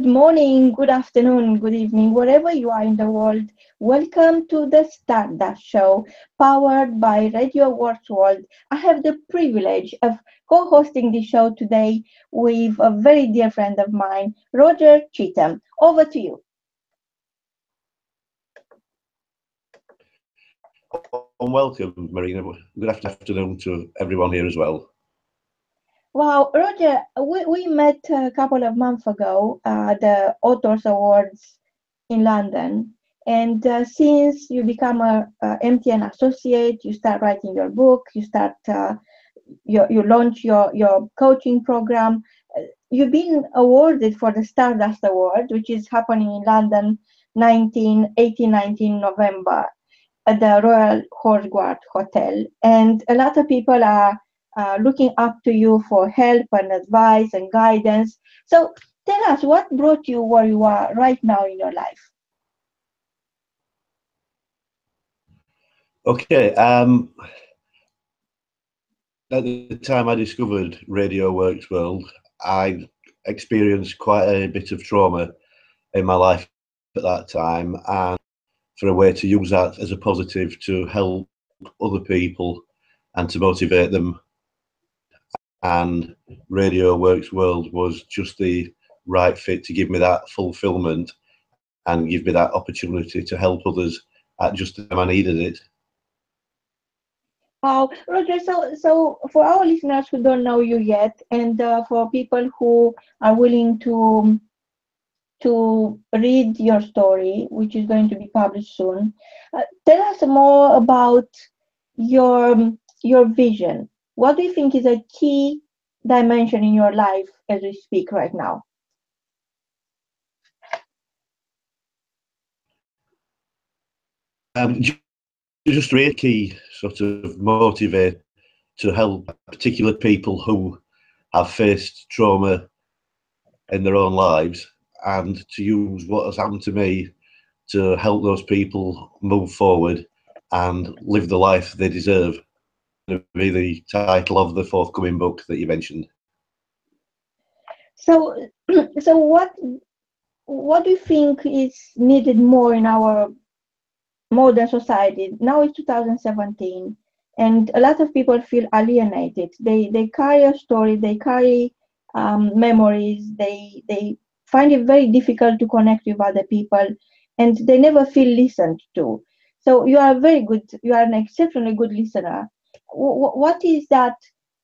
Good morning, good afternoon, good evening, wherever you are in the world. Welcome to the Stardust Show, powered by Radio Awards World. I have the privilege of co-hosting the show today with a very dear friend of mine, Roger Cheetham. Over to you. Welcome, Marina. Good afternoon to everyone here as well. Wow, Roger, we met a couple of months ago at the Authors Awards in London. And since you become a MTN associate, you start writing your book, you launch your coaching program. You've been awarded for the Stardust Award, which is happening in London 19 November at the Royal Horse Guard Hotel. And a lot of people are looking up to you for help and advice and guidance. So tell us, what brought you where you are right now in your life? Okay. At the time I discovered Radio Works World, I experienced quite a bit of trauma in my life at that time, and for a way to use that as a positive to help other people and to motivate them. And Radio Works World was just the right fit to give me that fulfillment and give me that opportunity to help others at just the time I needed it. Wow, Roger, so for our listeners who don't know you yet, and for people who are willing to read your story, which is going to be published soon, tell us more about your vision. What do you think is a key dimension in your life as we speak right now? Just really key sort of motivate to help particular people who have faced trauma in their own lives, and to use what has happened to me to help those people move forward and live the life they deserve. To be the title of the forthcoming book that you mentioned. So, so what do you think is needed more in our modern society? Now it's 2017, and a lot of people feel alienated. They carry a story, they carry memories. They find it very difficult to connect with other people, and they never feel listened to. So you are very good. You are an exceptionally good listener. What is that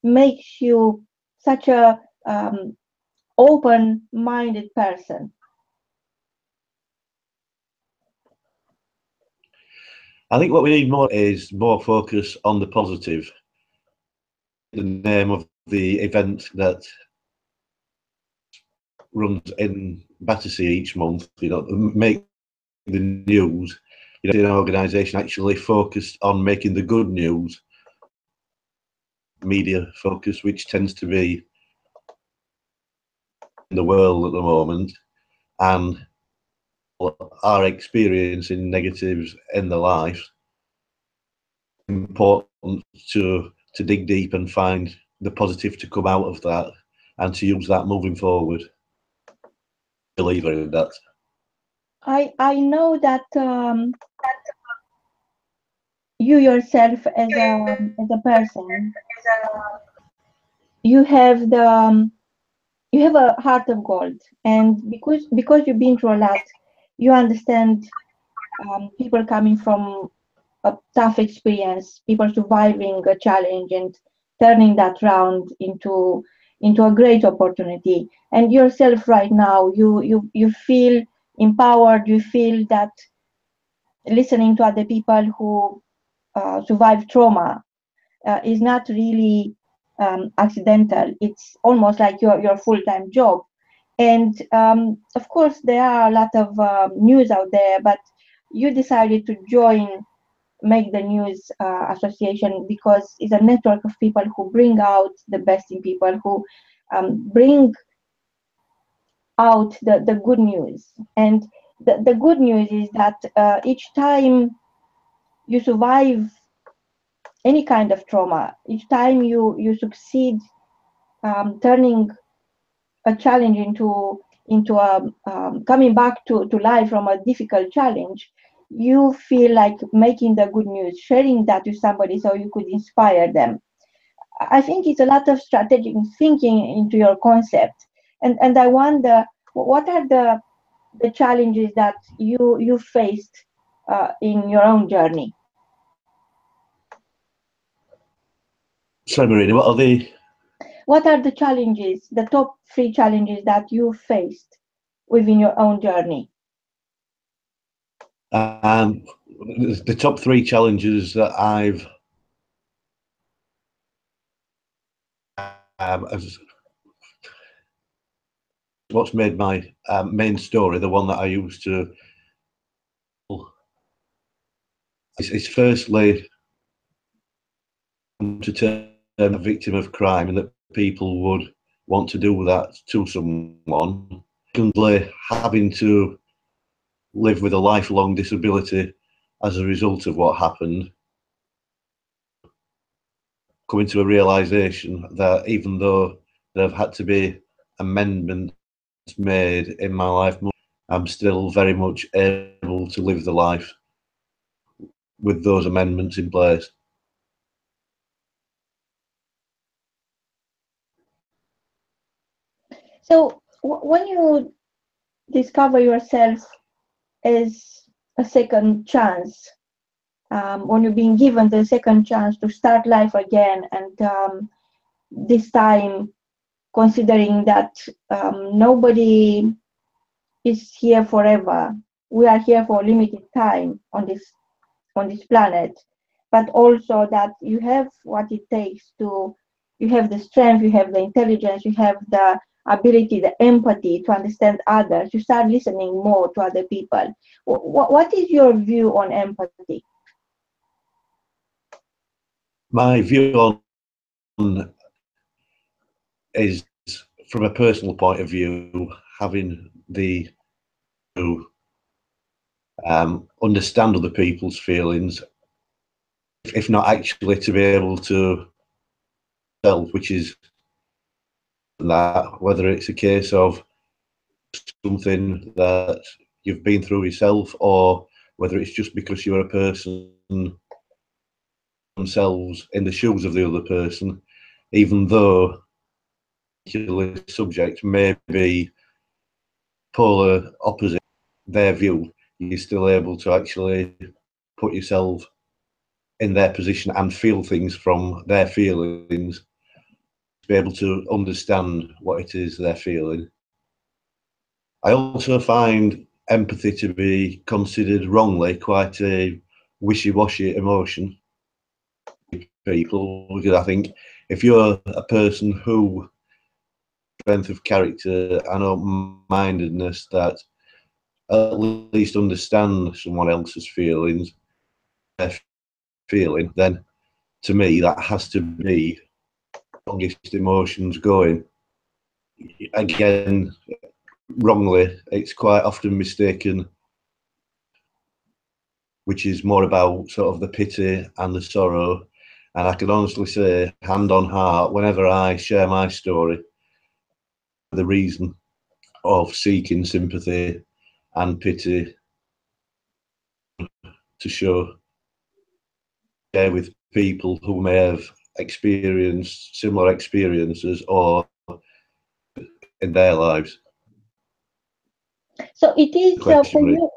makes you such a open-minded person? I think what we need more is more focus on the positive. The name of the event that runs in Battersea each month, make the news. An organisation actually focused on making the good news, media focus, which tends to be in the world at the moment, and are experiencing negatives in their life. Important to dig deep and find the positive to come out of that, and to use that moving forward. Believer in that. I know that you yourself as a person, you have a heart of gold, and because you've been through a lot, you understand people coming from a tough experience, people surviving a challenge and turning that round into a great opportunity. And yourself right now, you feel empowered. You feel that listening to other people who survive trauma is not really accidental. It's almost like your full-time job. And of course, there are a lot of news out there, but you decided to join Make the News Association because it's a network of people who bring out the best in people, who bring out the good news. And the good news is that each time you survive any kind of trauma, each time you succeed turning a challenge into a coming back to life from a difficult challenge, you feel like making the good news, sharing that with somebody so you could inspire them. I think it's a lot of strategic thinking into your concept. And I wonder, what are the challenges that you faced in your own journey? Sorry, Marina, what are the... What are the challenges, the top three challenges that you faced within your own journey? The top three challenges that I've what's made my main story, the one that I used to, is firstly to turn a victim of crime, and that people would want to do that to someone. Secondly, having to live with a lifelong disability as a result of what happened. Coming to a realisation that even though there have had to be amendments made in my life, I'm still very much able to live the life with those amendments in place. So when you discover yourself as a second chance, when you're being given the second chance to start life again, and this time considering that nobody is here forever, we are here for a limited time on this planet, but also that you have what it takes to, you have the strength, you have the intelligence, you have the ability, the empathy to understand others. You start listening more to other people. What is your view on empathy? My view on is, from a personal point of view, having the understand other people's feelings, if not actually to be able to self, which is that, whether it's a case of something that you've been through yourself, or whether it's just because you're a person themselves in the shoes of the other person, even though the subject may be polar opposite their view, you're still able to actually put yourself in their position and feel things from their feelings, to be able to understand what it is they're feeling. I also find empathy to be considered wrongly quite a wishy-washy emotion. People, because I think if you're a person who strength of character and open-mindedness that at least understand someone else's feelings, their feeling, then to me that has to be the strongest emotions going. Again, wrongly, it's quite often mistaken, which is more about sort of the pity and the sorrow. And I can honestly say, hand on heart, whenever I share my story, the reason of seeking sympathy and pity to share with people who may have experienced similar experiences or in their lives. So it is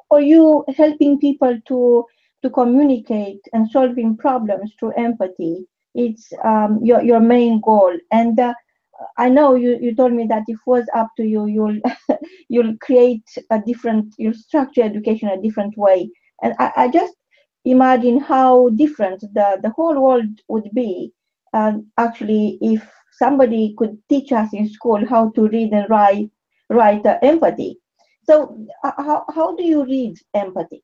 for you helping people to communicate and solving problems through empathy. It's your main goal. And I know you told me that if it was up to you, you'll create a different, you'll structure education a different way. And I just imagine how different the whole world would be actually if somebody could teach us in school how to read and write empathy. So how do you read empathy?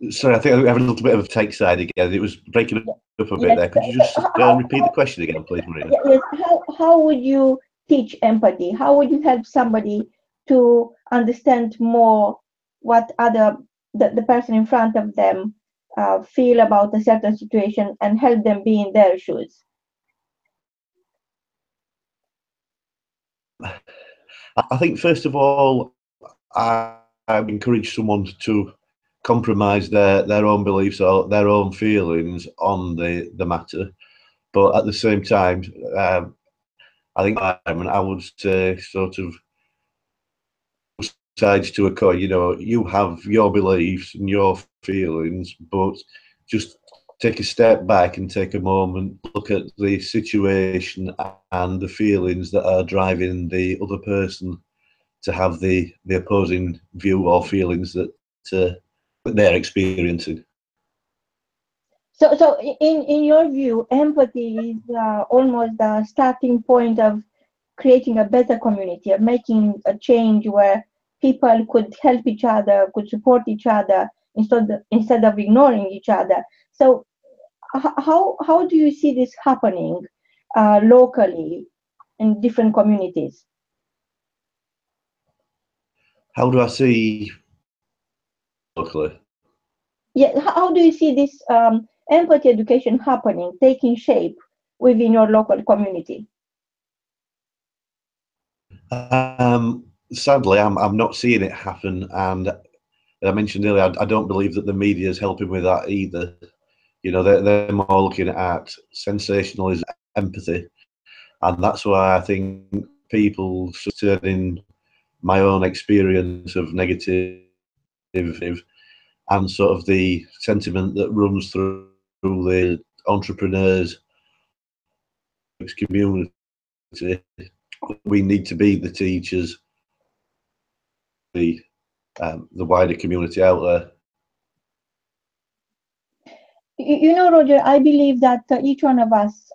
Sorry, I think I have a little bit of a take side again. It was breaking up a bit there. Could you just repeat the question again, please, Marina? Yes. How would you teach empathy? How would you help somebody to understand more what the person in front of them feel about a certain situation and help them be in their shoes? I think first of all, I would encourage someone to compromise their own beliefs or their own feelings on the matter, but at the same time, I think I would say sort of sides to a coin. You know, you have your beliefs and your feelings, but just take a step back and take a moment, look at the situation and the feelings that are driving the other person to have the opposing view or feelings that they're experiencing. So in your view, empathy is almost the starting point of creating a better community, of making a change where people could help each other, could support each other instead of ignoring each other. So how do you see this happening locally in different communities? How do I see locally? Yeah, how do you see this empathy education happening, taking shape within your local community? Sadly, I'm not seeing it happen, and I mentioned earlier, I don't believe that the media is helping with that either. You know, they're more looking at sensationalism, empathy, and that's why I think people turning my own experience of negative and sort of the sentiment that runs through the entrepreneurs community. We need to be the teachers, the wider community out there. You know, Roger, I believe that each one of us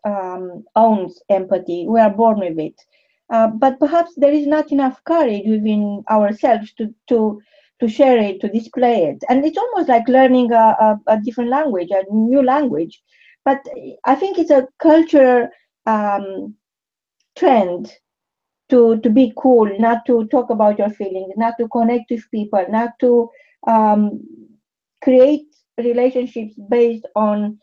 owns empathy. We are born with it. But perhaps there is not enough courage within ourselves to share it, to display it. And it's almost like learning a different language, a new language. But I think it's a cultural trend to be cool, not to talk about your feelings, not to connect with people, not to um, create relationships based on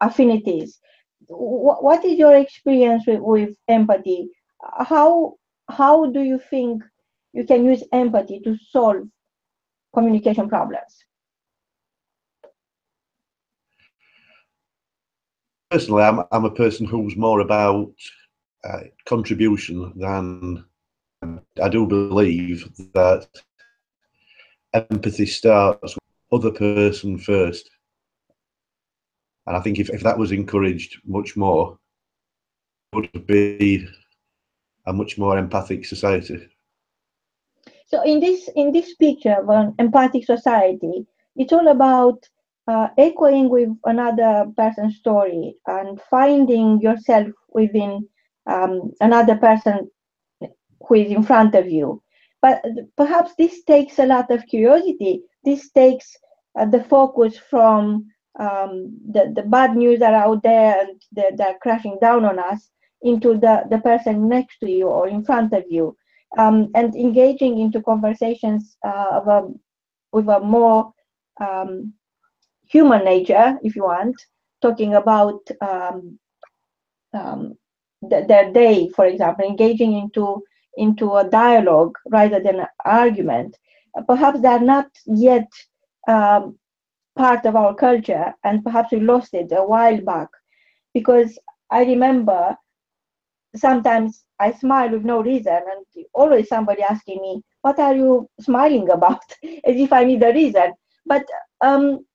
affinities. What is your experience with empathy? How how do you think you can use empathy to solve communication problems? Personally, I'm a person who's more about contribution than I do believe that empathy starts with other person first. And I think if that was encouraged much more, it would be a much more empathic society. So in this picture of an empathic society, it's all about echoing with another person's story and finding yourself within another person who is in front of you. But perhaps this takes a lot of curiosity. This takes the focus from the bad news that are out there and they're crashing down on us into the person next to you or in front of you, and engaging into conversations with a more um, human nature, if you want, talking about um, their day, for example, engaging into a dialogue rather than an argument. Perhaps they're not yet um, part of our culture, and perhaps we lost it a while back. Because I remember sometimes I smile with no reason, and always somebody asking me, "What are you smiling about?" as if I need a reason. But um,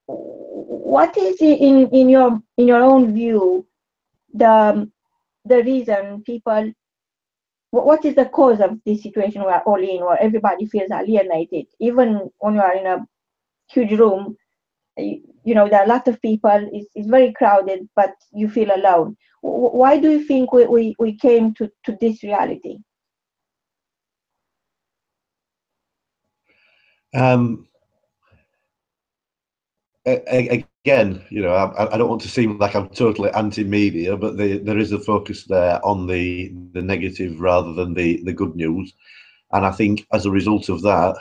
what is in your own view the the reason people, what is the cause of this situation we're all in, where everybody feels alienated, even when you are in a huge room? You know, there are a lot of people, it's very crowded, but you feel alone. Why do you think we came to this reality? Um, Again, you know, I don't want to seem like I'm totally anti-media, but there is a focus there on the negative rather than the good news, and I think as a result of that,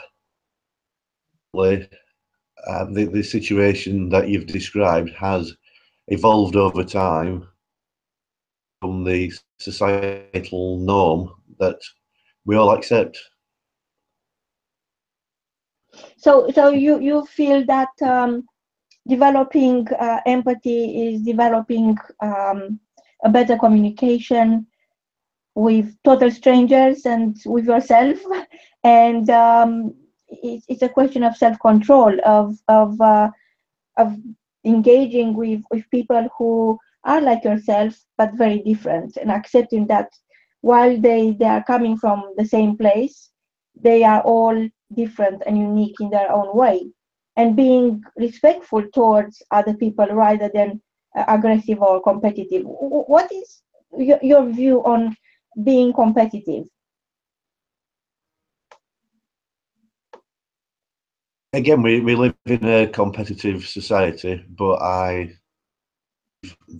the situation that you've described has evolved over time from the societal norm that we all accept. So you feel that developing empathy is developing a better communication with total strangers and with yourself, and it's a question of self-control, of engaging with people who are like yourself but very different, and accepting that while they are coming from the same place, they are all different and unique in their own way, and being respectful towards other people rather than aggressive or competitive. What is your view on being competitive? Again, we live in a competitive society, but I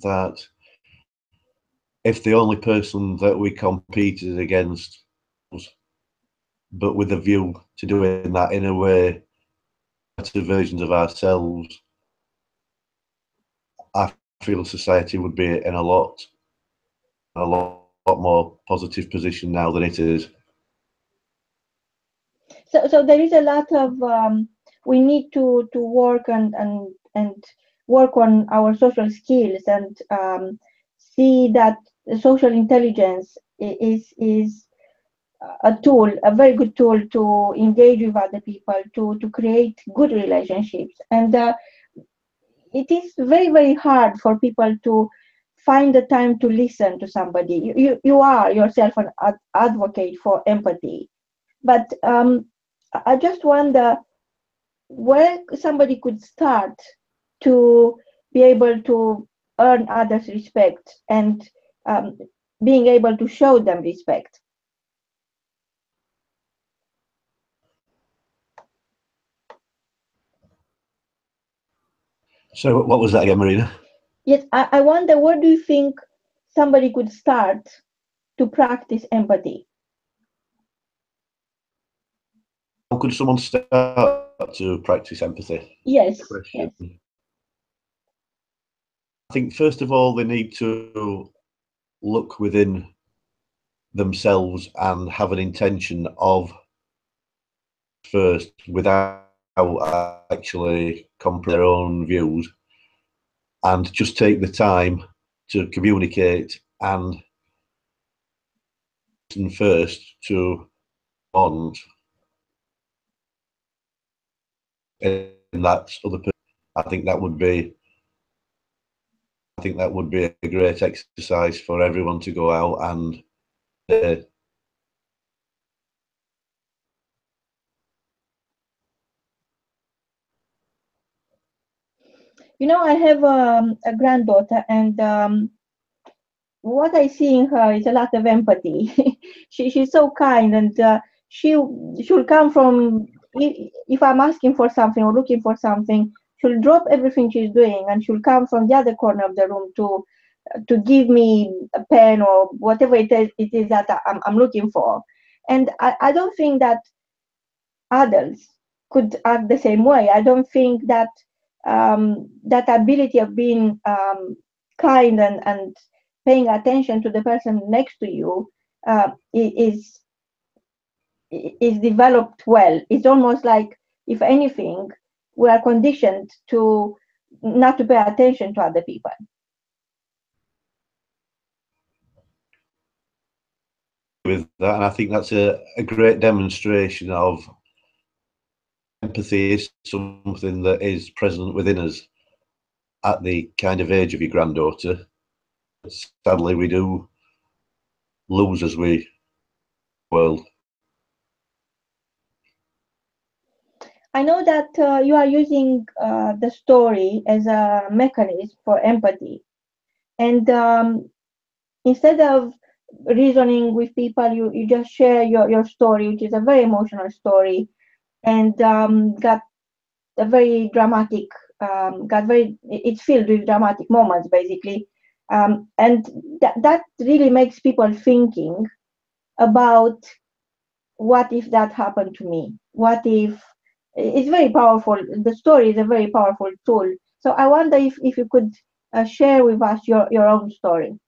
that if the only person that we competed against was, but with a view to doing that in a way, better versions of ourselves, I feel society would be in a lot more positive position now than it is. So there is a lot of we need to work and work on our social skills, and see that social intelligence is a tool, a very good tool to engage with other people, to create good relationships. And it is very hard for people to find the time to listen to somebody. You are yourself an advocate for empathy, but I just wonder where somebody could start to be able to earn others' respect, and um, being able to show them respect. So what was that again, Marina? Yes, I wonder where do you think somebody could start to practice empathy? How could someone start to practice empathy? Yes, Question. yes. I think first of all they need to look within themselves and have an intention of first without actually comparing their own views, and just take the time to communicate and listen first to bond in that other person. I think that would be a great exercise for everyone to go out and You know, I have a granddaughter, and what I see in her is a lot of empathy. She's so kind, and she'll come from, if I'm asking for something or looking for something, she'll drop everything she's doing, and she'll come from the other corner of the room to give me a pen or whatever it is that I'm looking for. And I don't think that adults could act the same way. I don't think that that ability of being kind and paying attention to the person next to you is developed well. It's almost like, if anything, we are conditioned to not to pay attention to other people. with that, and I think that's a great demonstration of empathy is something that is present within us at the kind of age of your granddaughter. Sadly, we do lose as we world. I know that you are using the story as a mechanism for empathy, and instead of reasoning with people, you just share your story, which is a very emotional story, and got a very dramatic, it's filled with dramatic moments, basically. And that really makes people thinking about, what if that happened to me? What if, it's very powerful. The story is a very powerful tool. So I wonder if you could share with us your own story.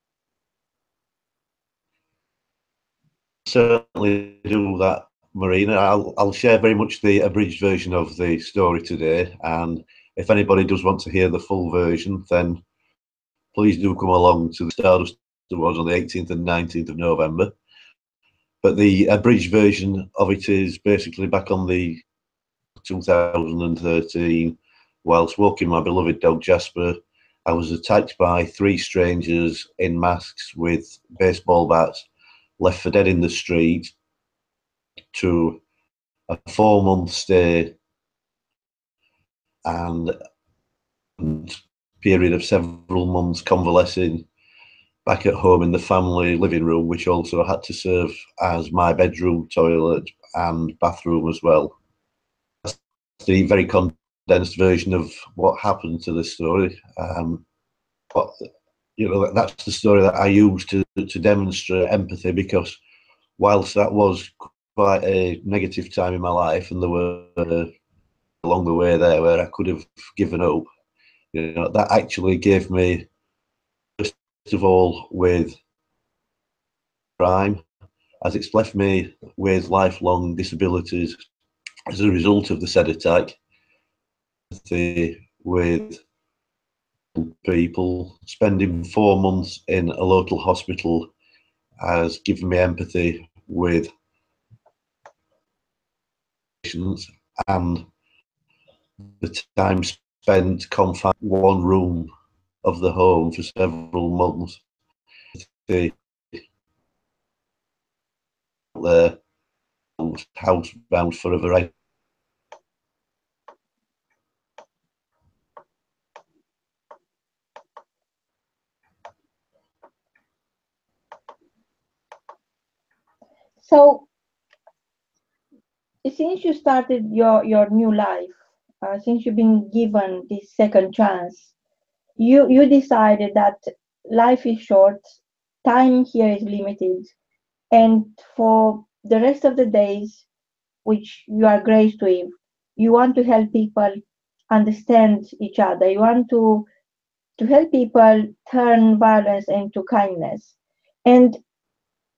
certainly do that, Marina. I'll share very much the abridged version of the story today, and if anybody does want to hear the full version, then please do come along to the Stardust Awards on the 18th and 19th of November. But the abridged version of it is basically back on the 2013, whilst walking my beloved dog Jasper, I was attacked by three strangers in masks with baseball bats, left for dead in the street, to a 4-month stay and period of several months convalescing back at home in the family living room, which also had to serve as my bedroom, toilet and bathroom as well. That's the very condensed version of what happened to this story. But that's the story that I used to demonstrate empathy, because whilst that was quite a negative time in my life, and there were along the way there where I could have given up, that actually gave me, first of all, with crime, as it's left me with lifelong disabilities as a result of the said attack. With people, spending 4 months in a local hospital has given me empathy with patients, and the time spent confined in one room of the home for several months, there housebound for a variety. So, since you started your new life, since you've been given this second chance, you decided that life is short, time here is limited, and for the rest of the days which you are graced with, you want to help people understand each other. You want to help people turn violence into kindness. And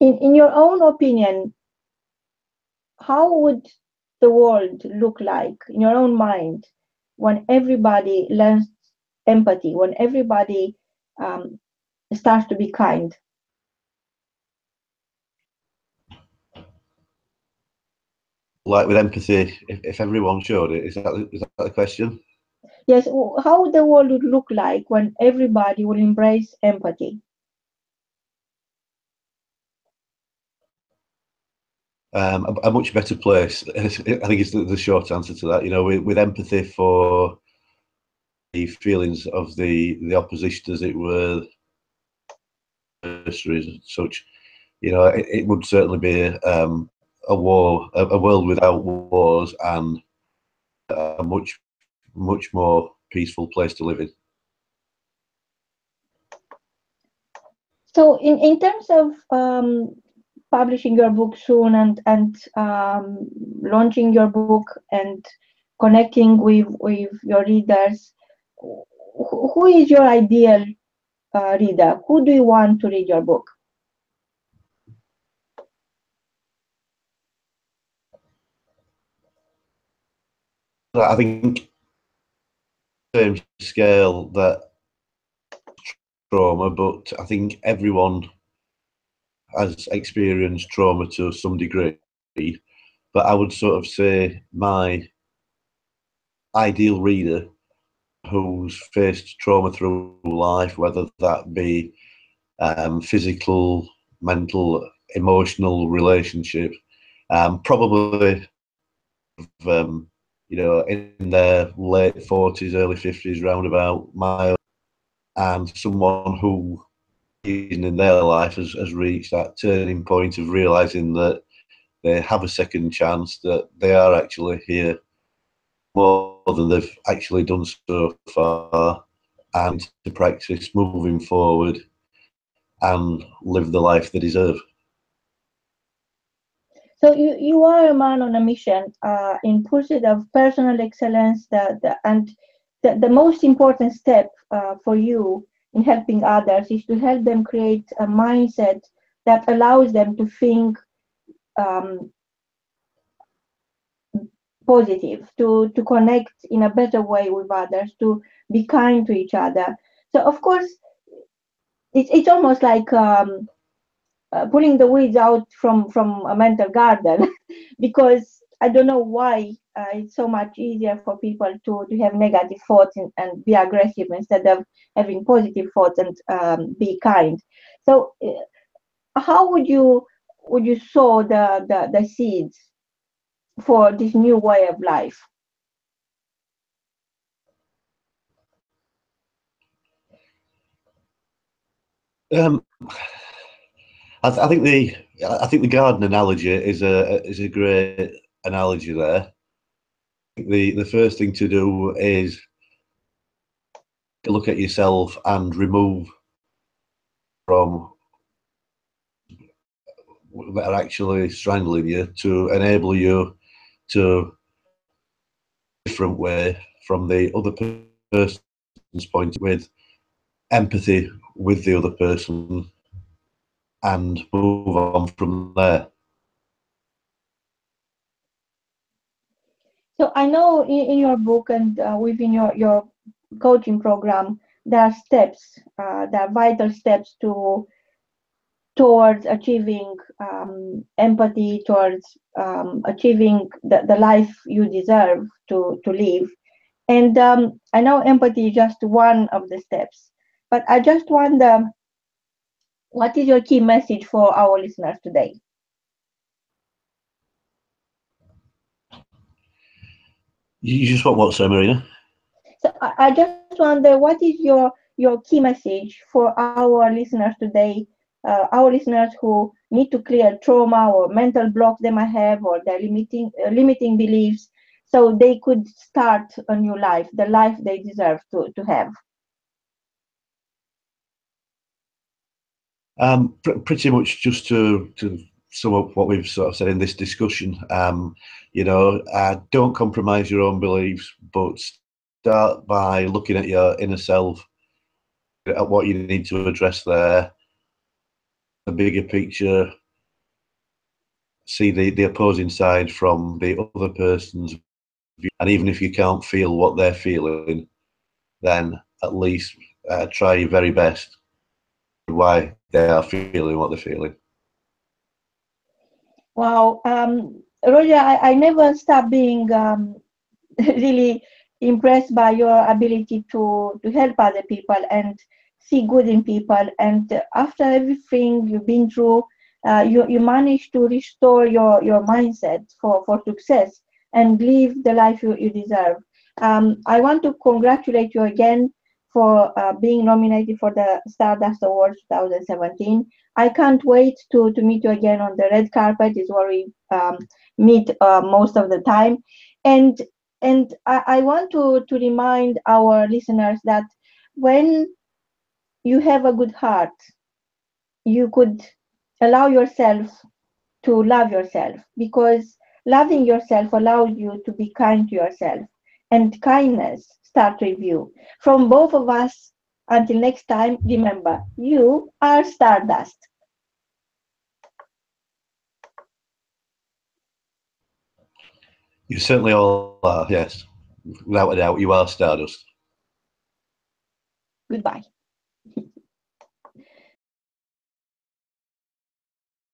in your own opinion, how would the world look like in your own mind when everybody learns empathy, when everybody um, starts to be kind? Like with empathy, if everyone showed it, is that the question? Yes, how the world would look like when everybody will embrace empathy. A much better place. I think is the short answer to that. With empathy for the feelings of the opposition, as it were, adversaries and such. It would certainly be a world without wars, and a much more peaceful place to live in. So, in terms of publishing your book soon and launching your book and connecting with your readers, who is your ideal reader? Who do you want to read your book? I think same scale that trauma, but I think everyone has experienced trauma to some degree. But I would sort of say my ideal reader who's faced trauma through life, whether that be physical, mental, emotional, relationship, probably in their late 40s, early 50s, roundabout my, and someone who in their life has reached that turning point of realizing that they have a second chance, that they are actually here more than they've actually done so far, and to practice moving forward and live the life they deserve. So you are a man on a mission in pursuit of personal excellence. The most important step for you in helping others is to help them create a mindset that allows them to think positive, to connect in a better way with others, to be kind to each other. So of course, it's almost like pulling the weeds out from a mental garden, because I don't know why it's so much easier for people to have negative thoughts and be aggressive instead of having positive thoughts and be kind. So how would you sow the seeds for this new way of life? Um, I think the garden analogy is a great analogy there. The first thing to do is look at yourself and remove from that are actually strangling you, to enable you to different way from the other person's point, with empathy with the other person, and move on from there. So I know in your book and within your coaching program, there are steps, there are vital steps towards achieving empathy, towards achieving the life you deserve to live. And I know empathy is just one of the steps, but I just wonder, what is your key message for our listeners today? You just want what, sir, Marina? So I just wonder, what is your key message for our listeners today, our listeners who need to clear trauma or mental blocks they might have, or their limiting beliefs, so they could start a new life, the life they deserve to have. Pretty much just to sum up what we've sort of said in this discussion. Don't compromise your own beliefs, but start by looking at your inner self, at what you need to address there, the bigger picture, see the opposing side from the other person's view. And even if you can't feel what they're feeling, then at least try your very best why they are feeling what they're feeling. Wow, Roger, I never stop being really impressed by your ability to help other people and see good in people. And after everything you've been through, you managed to restore your mindset for success and live the life you deserve. I want to congratulate you again for being nominated for the Stardust Awards 2017. I can't wait to meet you again on the red carpet. Is where we meet most of the time. And I want to remind our listeners that when you have a good heart, you could allow yourself to love yourself, because loving yourself allows you to be kind to yourself, and kindness starts with you. From both of us, until next time, remember, you are Stardust. You certainly all are, yes. Without a doubt, you are Stardust. Goodbye.